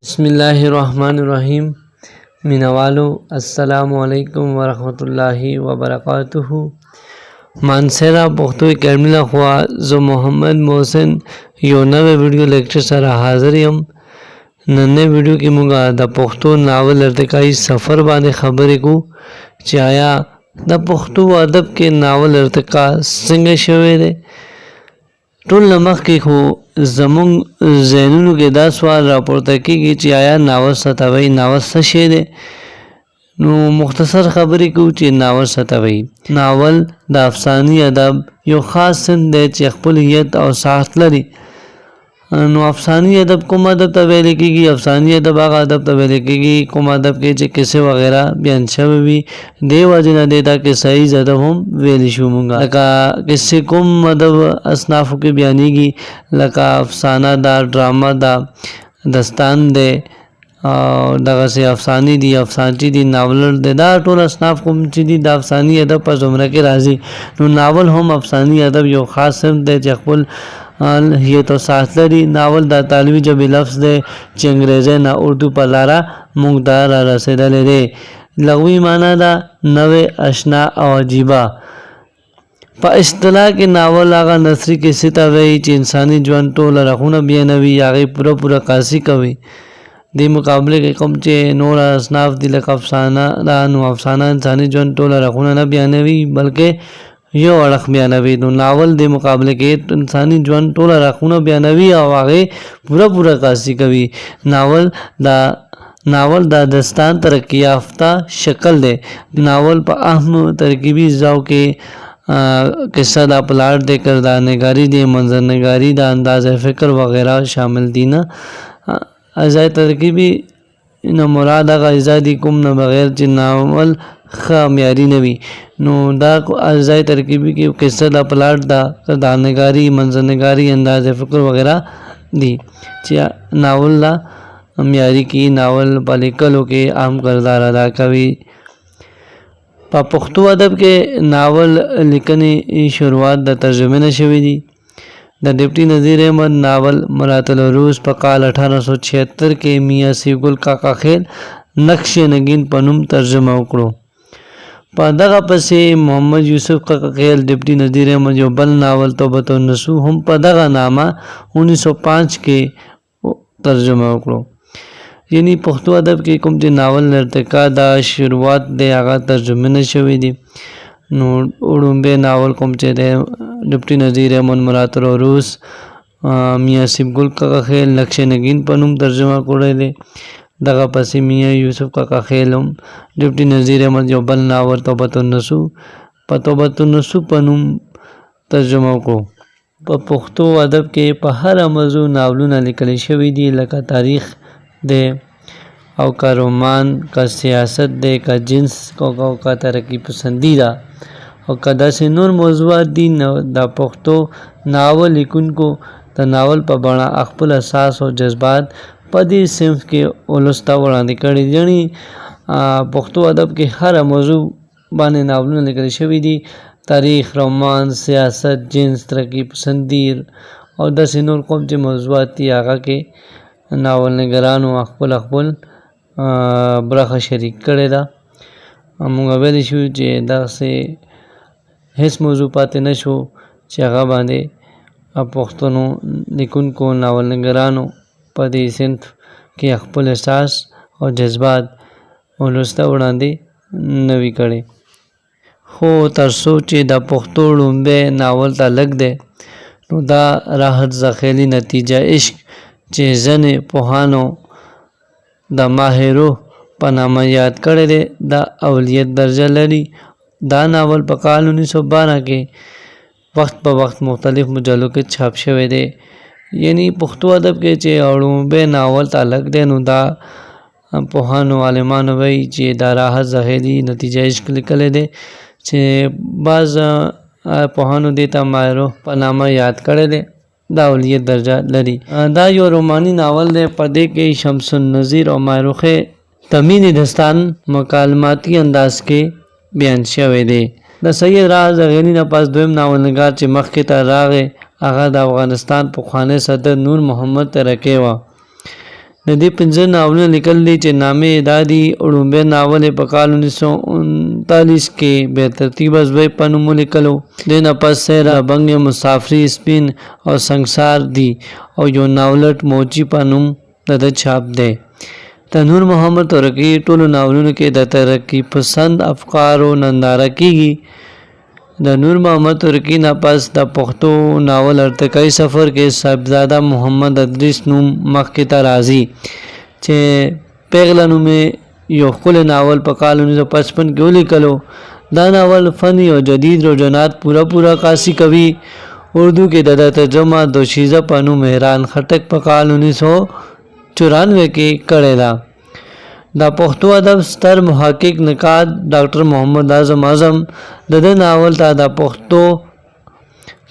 बिस्मिल्लाहिर्रहमानिर्रहीम। मिनवालो अस्सलामु अलैकुम वरहमतुल्लाहि वबरकातुहु। मानसेरा पख्तो एकेडमी लखवा जो मोहम्मद मोहसिन यो नवे वीडियो लेक्चर सरा हाजिर यम। नन्हे वीडियो की मुंगा द पख्तो नावल अर्तिकाई सफ़र बाने खबरे को चाया द पख्तो अदब के नावल अर्तिका संगे शवे दे। टोल नमक की खो जमुंग जैनुनु के दा सवाल रापोर्ता की ची आया नावल सतावई नावल सशे दे। नो मुख्तसर खबरी को ची नावल सतावई नावल द अफसानी अदब यो खास सिंध दे ची अखपुलियत और साख्त लरी। नो अफसानी अदब कुम अदब तवे लिखेगी अफसानी अदब आगा अदब तवे लिखेगी कुम अदब के चे किसे वगैरह बयान शवे भी दे वजना देता कि सही अदब हम वेली शुमूंगा लका किससे कुम अदब असनाफों के बयानीगी लका अफसाना दा ड्रामा दा दस्तान दे और दगा से अफसानी दी अफसानची दी नावल दे दा टोल असनाफ कुम ची दी दा अफसानी अदब पर जुमरा के राजी। नो नावल हम अफसानी अदब यो खास सिर्फ दे चखपुल ये तो सासलरी नावल दा तालवी जब लफ्ज़ दे ची अंग्रेज़े ना उर्दू पलारा मुंगदार रसेदले दे लगवी माना दा नवे अशना और अजीबा पा इस्तिलाह के नावल आगा नसरी के सितावे ची इंसानी जवान टोला रखूना बियानवी आगे पूरा पूरा कासी कवी दे मुकाबले के कम चे नोरा असनाफ दिलक अफसाना दा नु अफसाना इंसानी जवान टोला रखूना ना बियानवी बल्कि यो अड़ख बयानवी। तो नावल दे मुकाबले के इंसानी जवान टोला रखूना बयानवी और आगे पूरा पूरा कासी कवी नावल दा दस्तान तरक्की याफ्ता शक्ल दे नावल पर अहम तरकीबी जाओ के किस्सा दा प्लाट दे किरदार नगारी दे मंजर नगारी दा अंदाज़ फ़िक्र वगैरह शामिल दीना अज़ाय तरकीबी इन मुराद आगा इजादी कुम न बगैर ची नावल खा म्यारी नवी नो दा अज़ाय तरकीबी की किस्सा दा प्लाट दा किरदार नगारी मंजर नगारी अंदाज़ फ़िक्र वगैरह दी चिया नावल दा म्यारी की नावल पालिकलों के अहम किरदार अदा कवी पा पुख्तो अदब के नावल लिखने शुरुआत द तर्जुमे न शवी दी। द डिप्टी नज़ीर अहमद नावल मरातल उरूस पकाल 1876 के मियाँ सीगुल काका खेल नक्श नगीन पनुम तर्जुमा उकड़ो पा दगा पसे मोहम्मद यूसुफ काका खेल डिप्टी नज़ीर अहमद जो बल नावल तौबत नसू हम पा दगा नामा 1905 के तर्जुमा उकड़ो यानी पुख्तो अदब के कुम चे नावल नर्तिका दा शुरुआत दे आगा तर्जुमे न शवी दी। नो उड़ुम्बे नावल कुम चे दे डिप्टी नज़ीर अहमद मरातल उरूस मियाँ सिबगुल काका खेल नक्श नगीन पनुम तर्जुमा कोड़े दे दगा पसी मियाँ यूसुफ काका खेलम डिप्टी नज़ीर अहमद जो बल नावल तौबत नसू पनुम तर्जुमा को पा पुख्तो अदब के पा हर मौजू नावलों न लिखले शवी दी लका तारीख़ दे और का रोमान का सियासत दे का जिन्स का तरक्की पसंदीदा और का दस नूर मौजूद दी दा पुख्तो नावल लिखुन को द नावल पर बड़ा अखपुल असास और जज्बात पदी सिंफ के उलस्ता वड़ानी कड़ी जनी पुख्तो अदब के हर मौजू बाने नावलों लिखले शवी दी तारीख़ रोमान सियासत जिन्स तरक्की पसंदीर और दस नूर कौम चे मौजूद थी आगा के नावल नगरान व अखपुल ब्रखा शरीक करे दा मुंगा वेली शू चे दा से हिस मौजू पाते नशो चागा बांधे पुख्तनो निकुन को नावल नगरानो पदी सिंथ के अखपुल एहसास और जज्बात उलस्ता उड़ांदे नवी करे हो तरसो चे दा पुख्तो उड़ुम्बे नावल ता लग दे नो दा राहत ज़खेली नतीजा इश्क चे जने पोहानो द माहिरो पनामा याद करे दे द अवलियत दर्जा लरी दा नावल पकाल 1912 के वक्त ब वक्त मुख्तलिफ मुजल्लों के छाप शवे दे यानी पुख्तो अदब के चे उड़ुम्बे नावल ता लग दे नो दा पोहानो आलिमान वही चे दा राहत ज़खेली नतीजा इश्क लिखले दे चे बाज़ पोहानो देता माहिरो पनामा याद करे दे दावलियत दर्जा लरी दा यो रोमानी नावल दे पर्दे के शम्सुन नज़ीर और मायरुखे तमीनी दस्तान मकालमाती अंदाज के बयान शवे दे। د سید راز غنی نه پس دویم ناولنګار چې مخکې ته راغی هغه د افغانستان پخوانی صدر نور محمد ترکی و. د دې 15 ناولونه لیکل دي چې نامې دادي اړومبه ناول په کال 1939 کې به ترتیب ازوی په نوم لیکلو. د نه پس سیر بنګ مسافری سپین او سنگسار دي او یو ناولټ موچی په نوم د چاپ دی. د نور محمد ترکی ټولو ناولونو کې د ترقی پسند افکارو ننداره کیږي. د نور محمد ترکی نه پس د پښتو ناول ارتقائی سفر کې صاحبزاده محمد ادریس نوم مخکې ته راځي چې پیغله نومې یو ښکلی ناول په کال 1955 کې ولیکلو. دا ناول فني او جدید رجحانات پورا عکاسي کوي. اردو کې د ترجمه دوشیزه په نوم مهران خټک په کال 1994 کې کړې ده. د پښتو ادب ستر محقق نقاد ډاکټر محمد اعظم د ناول ته د پښتو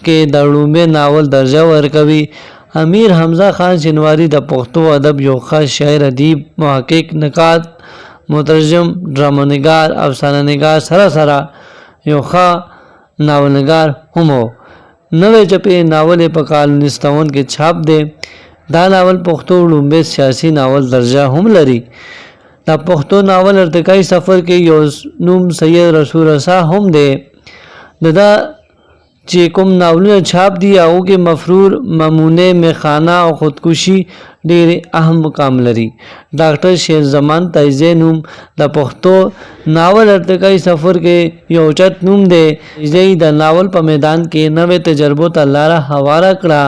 کې د لومړي ناول درجه ورکوي. امیر حمزه خان شینواری د پښتو ادب یو ښه شاعر، ادیب، محقق، نقاد، مترجم، ډرامه‌نګار، افسانه‌نګار سره یو ښه ناولنګار هم و. نوې چپې ناول په کال 1957 کې چاپ دی. دا ناول پښتو لومړی سیاسي ناول درجه هم لري. د پښتو ناول ارتقائی سفر کې یو نوم سید رسول رسا هم دی. دا چې کوم ناولونه چاپ دي هغو کې مفرور، ممونه، میخانه او خودکشي ډېر اهم مقام لري. ډاکټر شیر زمان تایزی نوم د پښتو ناول ارتقائی سفر کې یو اوچت نوم دی. تایزی د ناول په میدان کې نوې تجربو ته لاره هواره کړه.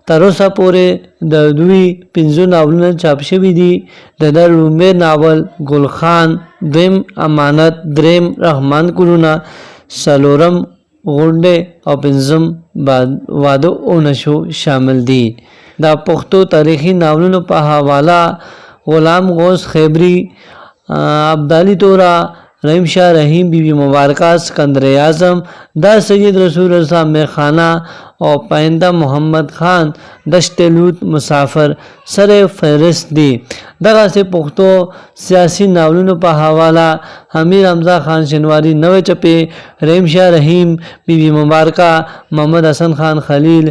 تر اوسه پورې د دوی 15 ناولونه چاپ شوي دي. د لومړي ناول ګل خان، دویم امانت، دریم رحمان کورونه، څلورم غونډې او پنځم واده او نشو شامل دي. د پښتو تاریخي ناولونو په حواله غلام غوث خیبری، ابدالي تورا، رحیم شاه رحیم، بی بی مبارکه، سکندر اعظم، دا سید رسول رسا، میخانه او پاینده محمد خان، دشت لوط، مسافر سره فهرست دي. دغسې پښتو سیاسي ناولونو په حواله امیر حمزه خان شینواری نوې چپې، رحیم شاه رحیم، بی بی مبارکه، محمد حسن خان خلیل،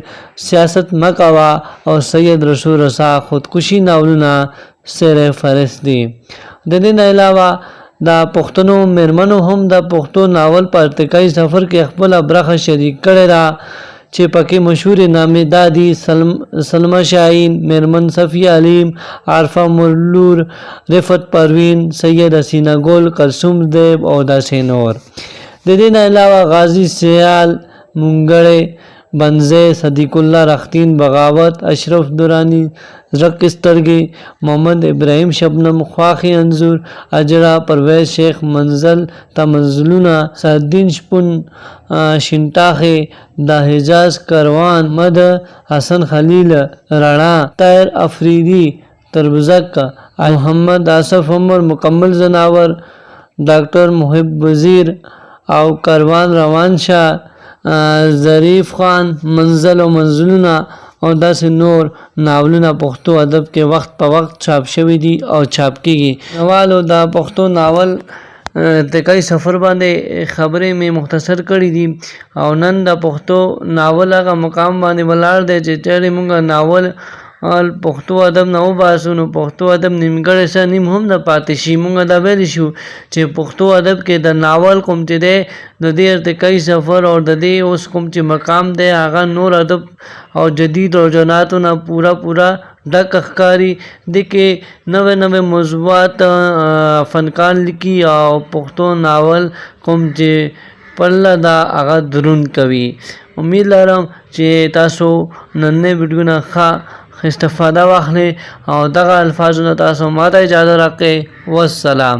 سیاست مکوه او سید رسول رسا خودکشي ناولونه سره فهرست دي. د دې نه علاوه د پښتنو میرمنو هم د پښتو ناول په ارتقائی سفر کې خپله برخه شریک کړې ده چې پکې مشهورې نامې دا دي: سلمہ شاهین، میرمن صفیه علیم، عارفه مرلور، رفت پروین، سید حسینه ګل، کلثوم دیب او داسې نور. د دې نه علاوه غازی سیال، مونګړې، بنزې، صدیق الله رختین، بغاوت، اشرف درانی، زرق سترګې، محمد ابراهیم شبنم، خواخي انځور، اجرا، پرویز شیخ، منزل تمنزلونه، سعدالدین شپون، شینټاخې، د حجاز کاروان، مد حسن خلیل، رڼا، طاهر افریدي، تربزک، محمد آصف عمر، مکمل زناور، ډاکټر محب وزیر او کاروان روان شاه، ظریف خان، منزل او منزلونه او داسې نور ناولونه پښتو ادب کې وخت په وخت چاپ شوي دي او چاپ کیږي. نوالو د پښتو ناول ارتقائی سفر باندې خبرې مې مختصر کړي دي او نن د پښتو ناول هغه مقام باندې ولاړ دی چې چېرې موږ ناول پښتو ادب نه وباسو نو پښتو ادب نیمګړی څه نیم هم نه پاتې شي. موږ دا ویلی شو چې پښتو ادب کې د ناول کوم چې دی د دې ارتقائی سفر او د دې اوس کوم چې مقام دی هغه نور ادب او جدید رجحاناتو نه پورا ډک ښکاري. دې کې نوې موضوعات فنکار لیکي او پښتو ناول کوم چې پله ده هغه درون کوي. امید لرم چې تاسو نننۍ ویډیو نه ښه استفاده واخلئ او دغه الفاظو نه تاسو ماته اجازه راکړئ. والسلام.